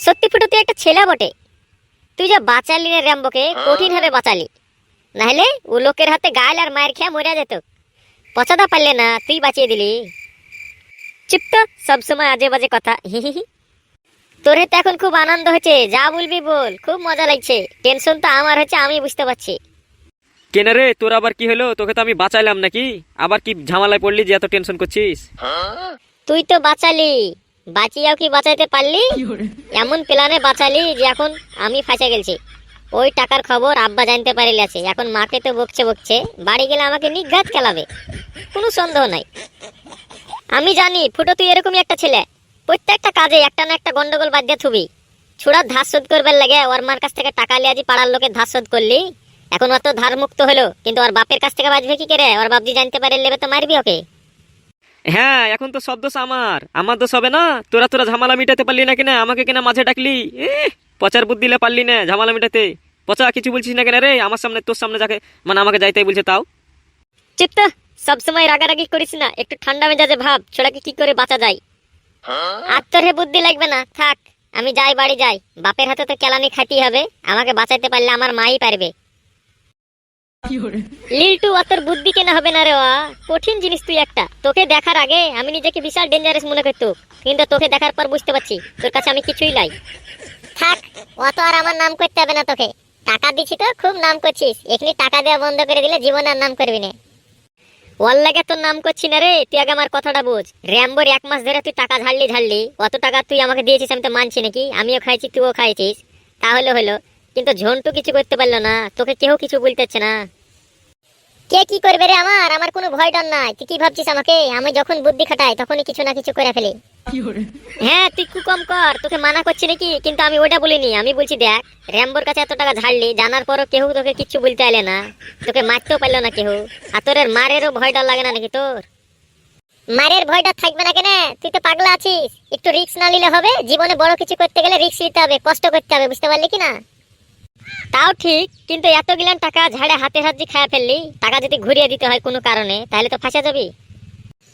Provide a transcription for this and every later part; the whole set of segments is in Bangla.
সত্যি ফুটো তুই একটা ছেলে বটে। তুই যা বাঁচালি রে র্যাম্বোকে, কঠিন ভাবে বাঁচালি, নাহলে ও লোকের হাতে গাল আর মায়ের খেয়ে মরে যেত। পচাতে পারলে না, তুই বাঁচিয়ে দিলি। চুপ তো, সবসময় আজে বাজে কথা। হি হি হি। তোর তো এখন খুব আনন্দ হচ্ছে, যা বলবি বল, খুব মজা লাগছে। টেনশন তো আমার হচ্ছে, আমি বুঝতে পারছি। কেন রে, তোর আবার কি হলো? তোকে তো আমি বাঁচাইলাম নাকি? আবার কি ঝামেলায় পড়লি যে এত টেনশন করছিস? তুই তো বাঁচালি, বাঁচিয়াও কি বাঁচাইতে পারলি? এমন প্ল্যানে বাঁচালি যে এখন আমি ফাঁসে গেছি। ওই টাকার খবর আব্বা জানতে পারিলে আছে, এখন মাকে তো বকছে বকছে, বাড়ি গেলে আমাকে নিঘাত খেলাবে, কোনো সন্দেহ নাই। আমি জানি ফুটো তুই এরকমই একটা ছেলে, প্রত্যেকটা কাজে একটা না একটা গন্ডগোল বাদ দিয়ে থুবি। ছুড়ার ধার শোধ করবার লাগে ওর মার কাছ থেকে টাকা লিয়ে আজ পাড়ার লোকের ধার শোধ করলি। এখন অত ধার মুক্ত হলো, কিন্তু ওর বাপের কাছ থেকে বাঁচবে কি করে? ওর বাপজি জানতে পারে লেবে তো মারবি ওকে। হ্যাঁ, এখন তো সব দোষ আমার দোষ হবে না? তোরা তোরা ঝামেলা মিটাতে পারলি না কিনা, আমাকে কিনা মাঝে ডাকলি। পচার বুদ্ধি দিলে পারলি না ঝামেলা মিটাতে। পচা, কিছু বলছিস না কেন রে? আমার সামনে, তোর সামনে যাকে মানে আমাকে যাইতে বলছে তাও। চুপ তো, সবসময় রাগারাগি করিস না, একটু ঠান্ডা মেজাজে ভাব ছোড়াকে কি করে বাঁচা যায়। আর তোর হে বুদ্ধি লাগবে না, থাক। আমি যাই, বাড়ি যাই। বাপের হাতে তো কেলানি খাইতেই হবে, আমাকে বাঁচাইতে পারলে আমার মাই পারবে। লিল্টু, অতর বুদ্ধি কেনা হবে না রে, কঠিন জিনিস তুই একটা। তোকে দেখার আগে আমি নিজেকে বিশাল ডেঞ্জারাস মনে করতো, কিন্তু তোকে দেখার পর বুঝতে পারছি তোর কাছে আমি কিছুই লাই। থাক, অত আর আমার নাম করতে হবে না তোকে। টাকা দিছি তো, খুব নাম করছিস, এখানে টাকা দেওয়া বন্ধ করে দিলে জীবন আর নাম করবি না। ওর লাগে তোর নাম করছি না রে, তুই আগে আমার কথাটা বোঝ। র্যাম্বোর 1 মাস ধরে তুই টাকা ঝাড়লি, অত টাকা তুই আমাকে দিয়েছিস, আমি তো মানছি নাকি? আমিও খাইছি, তুইও খাইছিস, তাহলে হলো। কিন্তু ঝন্টু কিছু করতে পারলো না, তোকে কেউ কিছু বলতেছে না। কে কি করবে রে? আমার কোনো ভয় ডর নাই। তুই কি ভাবছিস আমাকে? আমি যখন বুদ্ধি খাটাই তখনই কিছু না কিছু করে ফেলি। হ্যাঁ, তুই একটু কম কর, তোকে মানা করছি নাকি? কিন্তু আমি ওটা বলিনি, আমি বলছি দেখ, র্যাম্বোর কাছে এত টাকা ঝাড়লি, জানার পরও কেউ তোকে কিচ্ছু বলতে আইলে না, তোকে মারতেও পারলো না কেউ। আর তোর মারেরও ভয় ডর লাগে না নাকি তোর? মারের ভয়টা থাকবে না কেন? তুই তো পাগলা আছিস। একটু রিস্ক না নিলে হবে? জীবনে বড় কিছু করতে গেলে রিস্ক নিতে হবে, কষ্ট করতে হবে, বুঝতে পারলি কি না? তাও ঠিক, কিন্তু এত গিলান টাকা ঝাড়ে হাতে হাত দিয়ে খায়া ফেললি, টাকা যদি ঘুরিয়ে দিতে হয় কোনো কারণে, তাহলে তো ফাঁসা যাবি।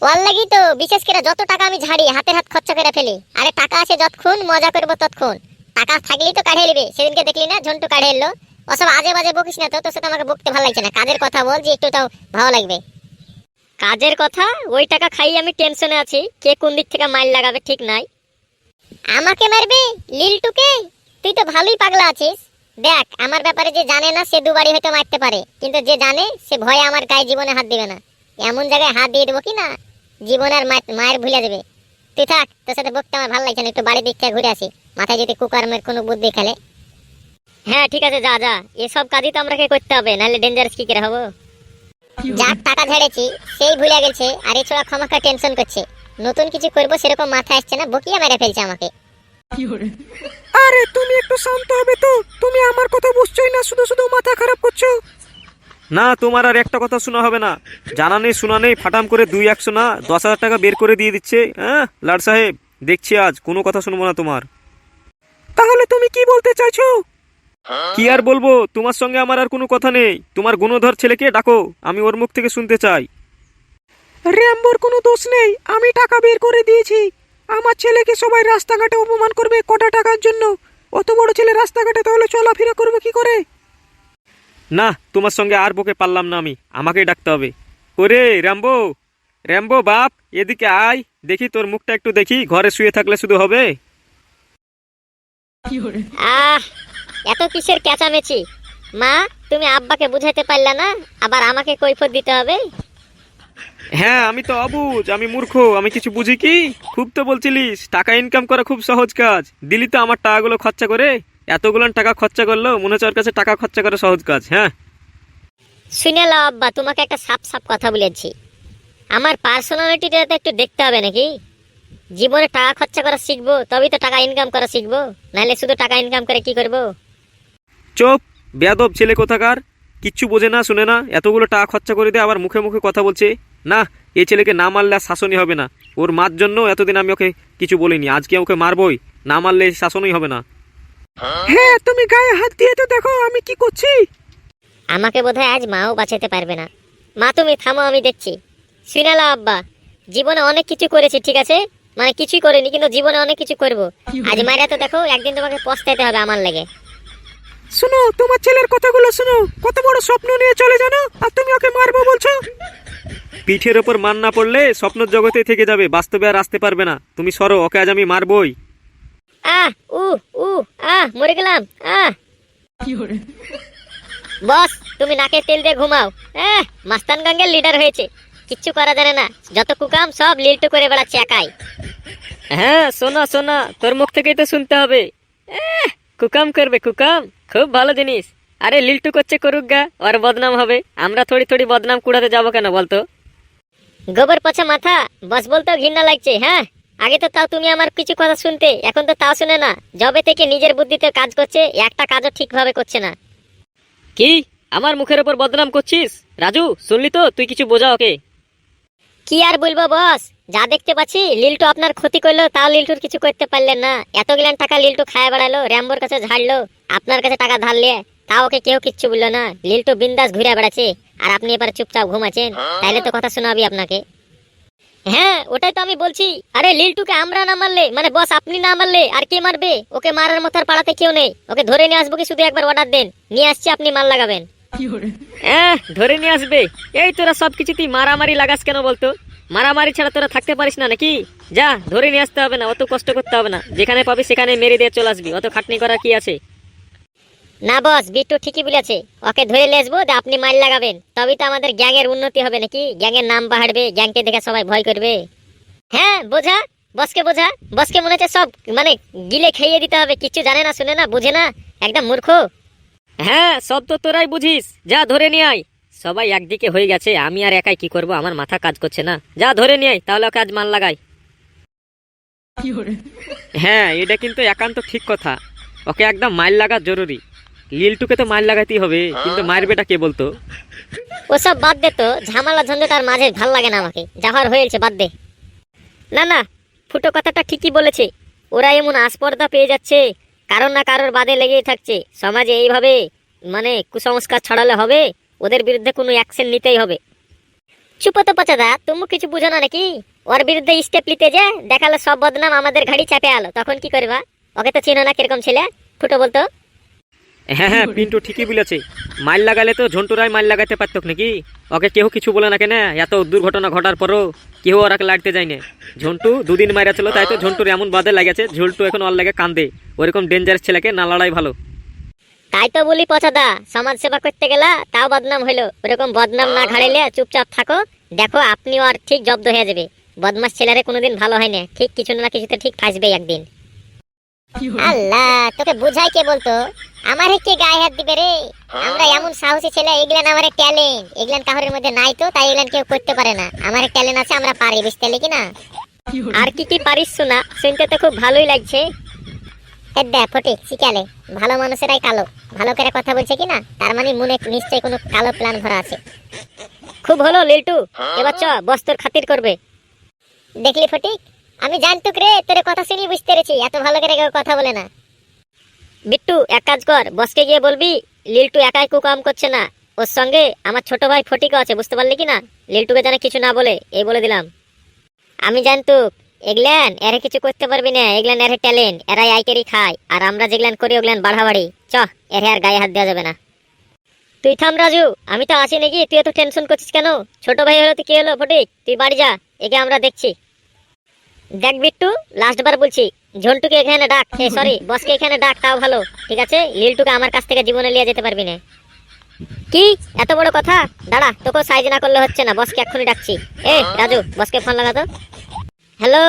ওর লাগি তো বিশেষ করে যত টাকা আমি ঝাড়ি হাতের হাত খরচা করে ফেলি। আরে টাকা আছে যতক্ষণ, মজা করবো ততক্ষণ। টাকা থাকলেই তো কাঢ়ে নিবে। সেদিনকে দেখলি না, ঝন্টু কাঢ়ে এলো। ওসব আজে বাজে বকিস না তো, তোর সাথে আমাকে বকতে ভালো লাগছে না। কাজের কথা বল, যে একটু তাও ভালো লাগবে। কাজের কথা? ওই টাকা খাই আমি টেনশনে আছি, কে কোন দিক থেকে মাইল লাগাবে ঠিক নাই। আমাকে মারবে? লিলটুকে? তুই তো ভালোই পাগলা আছিস। দেখ, আমার ব্যাপারে যে জানে না সে দুবারই হয়তো মারতে পারে, কিন্তু যে জানে সে ভয়ে আমার গায়ে জীবনে হাত দিবে না। এমন জায়গায় হাত দিয়ে দেবো কি না, জীবন আর মায়ের ভুলে যাবে। তুই থাক, তোর সাথে বকতে আমার ভালো লাগছে না, একটু বাড়ির দিক থেকে ঘুরে আসি। মাথায় যদি কুকর্মের কোনো বুদ্ধি খেলে। হ্যাঁ ঠিক আছে, যা যা, এসব কাজই তো আমরা করতে হবে, নাহলে ডেঞ্জারাস কি করে হবো। যার টাকা ঝেড়েছি সেই ভুলে গেছে, আর এছাড়া ক্ষমাকে টেনশন করছে। নতুন কিছু করবো সেরকম মাথায় আসছে না, বকিয়া মেরে ফেলছে আমাকে। আরে তুমি একটু শান্ত হবে তো? তুমি আমার কথা বুঝছোই না, শুধু শুধু মাথা খারাপ করছো। না, তোমার আর একটা কথা শোনা হবে না। জানা নেই শোনা নেই, ফাটাম করে 2-100 না 10,000 টাকা বের করে দিয়ে দিচ্ছে। হ্যাঁ লাট সাহেব, দেখছি আজ কোনো কথা শুনবো না তোমার। তাহলে তুমি কি বলতে চাইছো? কি আর বলবো, তোমার সঙ্গে আমার আর কোনো কথা নেই। তোমার গুণধর ছেলেকে ডাকো, আমি ওর মুখ থেকে শুনতে চাই। র্যাম্বোর কোনো দোষ নেই, আমি টাকা বের করে দিয়েছি। আমার ছেলেকে সবাই রাস্তাঘাটে অপমান করবে কটা টাকার জন্য। অত বড় ছেলে রাস্তাঘাটে তাহলে চলাফেরা করবে কি করে? না, তোমার সঙ্গে আর বকে পারলাম না আমি, আমাকেই ডাকতে হবে। ওরে র্যাম্বো, র্যাম্বো বাপ, এদিকে আয়, দেখি তোর মুখটা একটু দেখি। ঘরে শুয়ে থাকলে শুধু হবে? আহ, এত কিসের চেঁচামেচি? মা, তুমি আব্বাকে বুঝাইতে পারলা না, আবার আমাকে কৈফিয়ত দিতে হবে? হ্যাঁ, আমি তো অবুঝ, আমি মূর্খ, আমি কিছু বুঝি কি? খুব তো বলছিলিস টাকা ইনকাম করা খুব সহজ কাজ, দিলি তো আমার টাকাগুলো খরচা করে। এতগুলো টাকা খরচা করলো, মনে হচ্ছে ওর কাছে টাকা খরচা করা সহজ কাজ। হ্যাঁ শুনে লাও আব্বা, তোমাকে একটা সাপ সাপ কথা বলেছি। আমার পার্সোনালিটিটা তো একটু দেখতে হবে নাকি? জীবনে টাকা খরচা করা শিখবো, তবেই তো টাকা ইনকাম করা শিখবো, নাহলে শুধু টাকা ইনকাম করে কি করবো? চুপ, বেয়াদব ছেলে কোথাকার, কিচ্ছু বোঝে না শুনে না, এতগুলো টাকা খরচা করে দিয়ে আবার মুখে মুখে কথা বলছে। না, এই ছেলেকে না মারলে আর শাসনই হবে না। ওর মার জন্য এতদিন আমি ওকে কিছু বলিনি, আজকে ওকে মারবই, না মারলে শাসনই হবে না। হ্যাঁ, তুমি গায়ে হাত দিয়ে তো দেখো আমি কি করছি। আমাকে বোধহয় আজ মাও বাঁচাতে পারবে না। মা তুমি থামো, আমি দেখছি। শুনে লাও আব্বা, জীবনে অনেক কিছু করেছি ঠিক আছে, মানে কিছুই করিনি, কিন্তু জীবনে অনেক কিছু করব। আজ মাইরা তো দেখো, একদিন তোমাকে পস্তাইতে হবে আমার লেগে। শোনো, তোমার ছেলের কথাগুলো শোনো, কত বড় স্বপ্ন নিয়ে চলে জানো, আর তুমি ওকে মারবো বলছো? পিঠের ওপর মান না পড়লে স্বপ্নের জগতে থেকে যাবে, বাস্তবে আর আসতে পারবে না। তুমি সরো, ওকে আজ আমি মারবই। আহ উ উ মরে গেলাম। বস, তুমি নাকে তেল দিয়ে ঘুমাও। মাস্তান গাঙ্গের লিডার হয়েছে, কিচ্ছু করা জানে না, যত কুকাম সব লিল্টু করে বেড়াচ্ছে একাই। হ্যাঁ সোনা সোনা, তোর মুখ থেকেই তো শুনতে হবে। কুকাম করবে কুকাম, খুব ভালো জিনিস। আরে লিল্টু করছে করুক গা, ওর বদনাম হবে, আমরা থোড়ি থোড়ি বদনাম কুড়াতে যাবো কেন বলতো? গোবর পচা মাথা, বস বলতেও ঘৃণা লাগছে। হ্যাঁ, আগে তো তাও তুমি আমার কিছু কথা শুনতে, এখন তো তাও শুনে না। জবে থেকে নিজের বুদ্ধিতে কাজ করছে, একটা কাজও ঠিকভাবে করছে না। কি আমার মুখের ওপর বদনাম করছিস? রাজু শুনলি তো, তুই কিছু বোঝা ওকে। কি আর বলবো বস, যা দেখতে পাচ্ছি লিল্টু আপনার ক্ষতি করলো, তাও লিল্টুর কিছু করতে পারলেন না। এতগুলান টাকা লিল্টু খায় বেড়ালো, র্যাম্বোর কাছে ঝাড়লো, আপনার কাছে টাকা ধার লিয়ে, তাও ওকে কেউ কিচ্ছু বললো না। লিল্টু বিন্দাস ঘুরে বেড়াচ্ছে, আর আপনি এবার চুপচাপ ঘুমাচ্ছেন। তাইলে তো কথা শোনাবি আপনাকে। হ্যাঁ, ওটাই তো আমি বলছি। আরে লিল্টুকে আমরা না মারলে, মানে বস আপনি না মারলে আর কে মারবে? ওকে মারার মতো আর পাড়াতে কেউ নেই। ওকে ধরে নিয়ে আসবো কি শুধু একবার অর্ডার দেন, নিয়ে আসছি, আপনি মাল লাগাবেন। ধরে নিয়ে আসবে? এই তোরা সবকিছুতেই মারামারি লাগাস কেন বলতো? মারামারি ছাড়া তোরা থাকতে পারিস না নাকি? যা, ধরে নিয়ে আসতে হবে না, অত কষ্ট করতে হবে না, যেখানে পাবি সেখানে মেরে দিয়ে চলে আসবি, অত খাটনি করার কি আছে? না বস, বিট্টু ঠিকই বলেছে, ওকে ধরে লেসবো, আপনি মাল লাগাবেন, তবেই তো আমাদের গ্যাং এর উন্নতি হবে নাকি? গ্যাং এর নাম বাড়বে, গ্যাংকে দেখে সবাই ভয় করবে। হ্যাঁ বোঝা, বসকে বোঝা। বসকে মনে হচ্ছে সব মানে গিলে খেয়ে দিতে হবে, কিছু জানে না, শুনে না, বুঝে না, একদম মূর্খ। হ্যাঁ, সব তো তোরাই বুঝিস, যা ধরে নিয়ে আয়। সবাই একদিকে হয়ে গেছে, আমি আর একাই কি করব, আমার মাথা কাজ করছে না। যা ধরে নিয়ে আয়, তাহলে ওকে আজ মাল লাগাই। হ্যাঁ, এটা কিন্তু একান্ত ঠিক কথা, ওকে একদম মাইল লাগা জরুরি। লিলটুকে তো মাইল লাগাতেই হবে, কিন্তু মারবেটা কে বলতো? ওসব বাদ দে তো, ঝামেলা ঝঞ্ঝাটার মাঝে ভাল লাগে না আমাকে, যাহার হয়েছে বাদ দে। না না, ফুটো কথাটা ঠিকই বলেছে। ওরা এমন আসপর্দা পেয়ে যাচ্ছে, কারোর না কারোর বাদে লেগেই থাকছে। সমাজে এইভাবে মানে কুসংস্কার ছড়ালে হবে, ওদের বিরুদ্ধে কোনো অ্যাকশন নিতেই হবে। চুপ তো পচাদা, তুমি কিছু বুঝো না নাকি? ওর বিরুদ্ধে স্টেপ নিতে যে দেখালে সব বদনাম আমাদের ঘাড়ি চাপে আলো, তখন কি করবা? ওকে তো চিনো না কিরকম ছেলে, ফুটো বলতো। হ্যাঁ হ্যাঁ, পিন্টু ঠিকই বলেছে। মাইল লাগালে তো ঝন্টুরাই মাইল লাগাতে পারতো নাকি? ওকে কেউ কিছু বলে না কেন? এত দুর্ঘটনা ঘটার পরও কেউ ওরাকে লাড়তে যায় না। ঝন্টু দুদিন মাইরা ছিল, তাই তো ঝন্টুর এমন বাদে লাগেছে, ঝন্টু এখন ওর লাগে কান্দে। ওরকম ডেঞ্জারাস ছেলেকে না লড়াই ভালো। তাই তো বলি পচাদা, সমাজ সেবা করতে গেলা তাও বদনাম হইলো, ওরকম বদনাম না ঘাড়াইলে চুপচাপ থাকো, দেখো আপনিও আর ঠিক জব্দ হয়ে যাবে। বদমাস ছেলেরে কোনোদিন ভালো হয় না, ঠিক কিছু না কিছুতে ঠিক ফাঁসবে একদিন। আল্লাহ, তোকে বুঝাই কে বলতো? আমার কে গায়ে হাত দিবে রে? আমরা এমন সাহসী ছেলে, এগুলান আমার ট্যালেন্ট, এগুলান কাহরের মধ্যে নাই তো, তাই এগুলান কেউ করতে পারে না। আমার ট্যালেন্ট আছে, আমরা পারি, বুঝতে কি না? আর কি কি পারিস শোনা, শুনতে তো খুব ভালোই লাগছে। দেখ ফটিক, শিখালে ভালো মানুষেরাই কালো, ভালো করে কথা বলছে কি না, তার মানে মনে নিশ্চয়ই কোনো কালো প্ল্যান ভরা আছে। খুব হলো লিল্টু, এবার চ বস্তর খাতির করবে। দেখলি ফটিক, আমি জানতুক রে, তোর কথা শুনি বুঝতে পেরেছি, এত ভালো করে কেউ কথা বলে না। বিট্টু এক কাজ কর, বসকে গিয়ে বলবি লিল্টু একাই কুকাম করছে না, ওর সঙ্গে আমার ছোট ভাই ফটিকও আছে, বুঝতে পারলি কি না? লিল্টুকে যেন কিছু না বলে, এই বলে দিলাম। আমি জানতুক এগলান এরা কিছু করতে পারবি না, এগলান এর ট্যালেন্ট, এরাই আইকেরি খায়, আর আমরা যেগুলান করি ওগুলান বাড়াবাড়ি। চ, এর আর গায়ে হাত দেওয়া যাবে না। তুই থাম রাজু, আমি তো আছি নাকি, তুই এত টেনশন করছিস কেন? ছোট ভাই হলো তো কি হলো ফটিক, তুই বাড়ি যা, একে আমরা দেখছি। দেখ বিট্টু, লাস্ট বার বলছি, ঝন্টুকে এখানে ডাক, সরি বসকে এখানে ডাক, তাও ভালো, ঠিক আছে? লিল্টুকে আমার কাছ থেকে জীবনে নিয়ে যেতে পারবি না। কি এত বড় কথা? দাঁড়া, তোকে সাইজ না করলে হচ্ছে না, বসকে এক্ষুনি ডাকছি। রাজু, বসকে ফোন লাগাতো। হ্যালো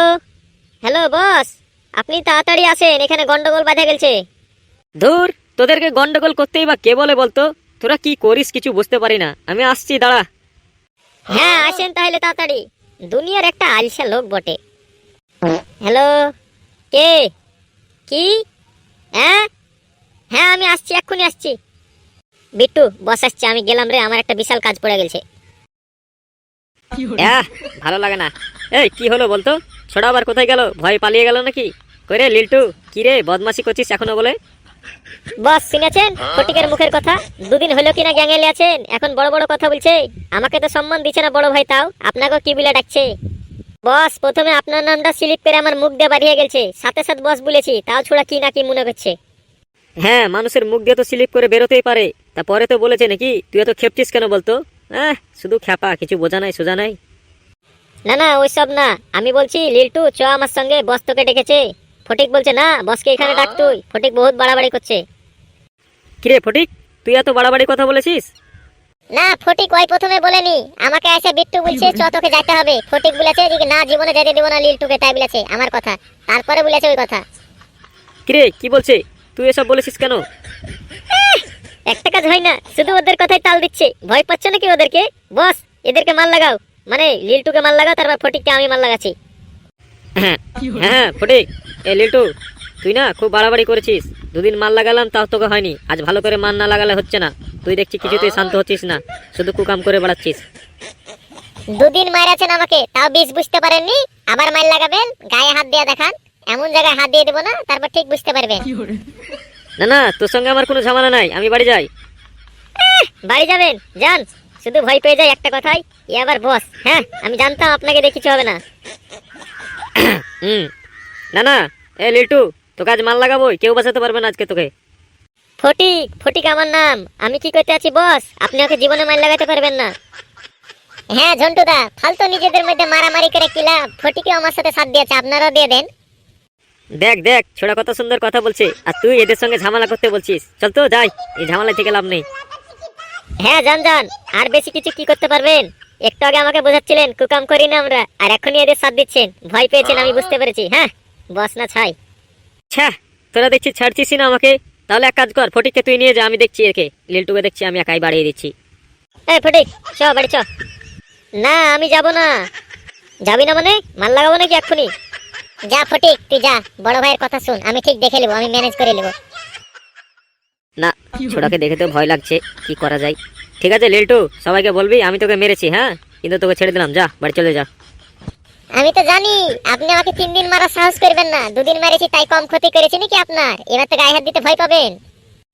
হ্যালো বস, আপনি তাড়াতাড়ি আসেন, এখানে গন্ডগোল বাঁধা গেছে। ধুর, তোদেরকে গন্ডগোল করতেই বা কে বলে বলতো? তোরা কি করিস কিছু বুঝতে পারি না, আমি আসছি, দাঁড়া। হ্যাঁ আসেন তাহলে তাড়াতাড়ি, দুনিয়ার একটা আলসা লোক বটে। হ্যালো, কে? কি? হ্যাঁ হ্যাঁ, আমি আসছি, এক্ষুনি আসছি। বিট্টু, বস আসছে, আমি গেলাম রে, আমার একটা বিশাল কাজ পড়ে গেছে। ভালো লাগে না। এই কি হলো বলতো? ছোড়া আবার কোথায় গেল? ভয় পালিয়ে গেল নাকি? করে লিল্টু, কি রে বদমাশি করছিস এখনো বলে? বস শুনেছেন ফটিকের মুখের কথা? দুদিন হলো কিনা গ্যাঙ্গেলে আছেন, এখন বড় বড় কথা বলছে, আমাকে তো সম্মান দিচ্ছে না বড় ভাই, তাও আপনাকেও কি বলে ডাকছে। বস প্রথমে আপনার নামটা স্লিপ করে আমার মুখ দিয়ে বাড়িয়ে গেছে, সাথে সাথে বস বলেছি, তাও ছোড়া কি না কি মনে করছে। হ্যাঁ, মানুষের মুখ দিয়ে তো স্লিপ করে বেরোতেই পারে, তা পরে তো বলেছে নাকি? তুই এত খেপছিস কেন বলতো? শুধু খ্যাপা, কিছু বোঝা নাই সোজা নাই। না না ওইসব না, আমি বলছি লিল্টু চ আমার সঙ্গে, বস তোকে ডেকেছে। ফটিক বলছে না বসকে এখানে ডাক তুই, ফটিক বহুত বাড়াবাড়ি করছে। কিরে ফটিক, তুই এত বাড়াবাড়ি কথা বলেছিস? না ফটিক ওই প্রথমে বলেনি, আমাকে এসে বিট্টু বলছে চ তোকে যেতে হবে। ফটিক বলেছে যে না জীবনে যেতে দেবো না লিল্টুকে, তাই বলেছে আমার কথা, তারপরে বলেছে ওই কথা। কিরে কি বলছে? তুই এসব বলেছিস কেন? একটা কাজ হয় না, শুধু ওদের কথাই তাল দিচ্ছে। ভয় পাচ্ছ নাকি ওদেরকে? বস এদেরকে মাল লাগাও, মানে লিল্টুকে মাল লাগাও, তারপর ফটিককে আমি মাল লাগাচ্ছি। হ্যাঁ হ্যাঁ ফটিক, এ লিল্টু, তুই না খুব বাড়াবাড়ি করেছিস। দুদিন মাল লাগালাম তাও তোকে হয়নি, আজ ভালো করে মান না লাগালে হচ্ছে না। তুই দেখছি কিছুতেই শান্ত হচ্ছিস না, শুধু কুকাম করে বেড়াচ্ছিস। দুদিন মারাছেন আমাকে, তাও বিষ বুঝতে পারেননি, আবার মাল লাগাবেন? গায়ে হাত দিয়ে দেখান, এমন জায়গায় হাত দিয়ে দেবো না, তারপর ঠিক বুঝতে পারবেন। না না, তোর সঙ্গে আমার কোনো ঝামেলা নাই, আমি বাড়ি যাই। বাড়ি যাবেন? যান, শুধু ভয় পেয়ে যায় একটা কথাই, এ আবার বস। হ্যাঁ আমি জানতাম আপনাকে দিয়ে কিছু হবে না। না না, এ লিল্টু, তোকে আজ মাল লাগাবোই, কেউ বাঁচাতে পারবে না আজকে তোকে। ফটিক, ফটিক আমার নাম, আমি কি করতে আছি বস? আপনি ওকে জীবনে মাল লাগাতে পারবেন না। হ্যাঁ ঝন্টুদা, ফালতু নিজেদের মধ্যে মারামারি করে কি লাভ? ফটিকও আমার সাথে সাথ দিয়েছে, আপনারাও দিয়ে দেন। দেখ দেখ, ছোড়া কত সুন্দর কথা বলছে, আর তুই এদের সঙ্গে ঝামেলা করতে বলছিস। চল তো যাই, এই ঝামেলা থেকে লাভ নেই। হ্যাঁ যান যান, আর বেশি কিছু কি করতে পারবেন? একটু আগে আমাকে বোঝাচ্ছিলেন কুকাম করি না আমরা, আর এখনই এদের সাথ দিচ্ছেন। ভয় পেয়েছেন আমি বুঝতে পেরেছি। হ্যাঁ বস না ছাই। ছ্যা, তোরা দেখছি ছাড়ছিস না আমাকে। তাহলে এক কাজ কর, ফটিককে তুই নিয়ে যা, আমি দেখছি একে। লিল্টুকে দেখছি আমি একাই বাড়িয়ে দিচ্ছি। এই ফটিক চ বাড়ি চ। না আমি যাব না। যাবি না মানে? মাল লাগাবো নাকি এক্ষুনি? যা ফটিক তুই যা, বড় ভাইয়ের কথা শুন, আমি ঠিক দেখে নেবো, আমি ম্যানেজ করে নেবো। না, ছোড়াকে দেখে তো ভয় লাগছে, কি করা যায়? ঠিক আছে লিল্টু, সবাইকে বলবি আমি তোকে মেরেছি, হ্যাঁ, কিন্তু তোকে ছেড়ে দিলাম, যা বাড়ি চলে যা। আমি তো জানি আপনি আমাকে 3 দিন মারার সাহস করবেন না, 2 দিন মেরেছি তাই কম ক্ষতি করেছি নাকি আপনার? এবার তো গায়ে হাত দিতে ভয় পাবেন।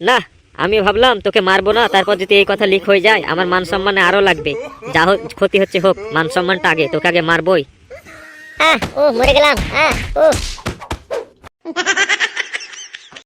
না, আমি ভাবলাম তোকে মারবো না, তারপর যদি এই কথা লিক হয়ে যায় আমার মান সম্মানে আরো লাগবে। যা হোক ক্ষতি হচ্ছে হোক, মান সম্মানটা আগে, তোকে আগে মারবই। ও মরে গেলাম।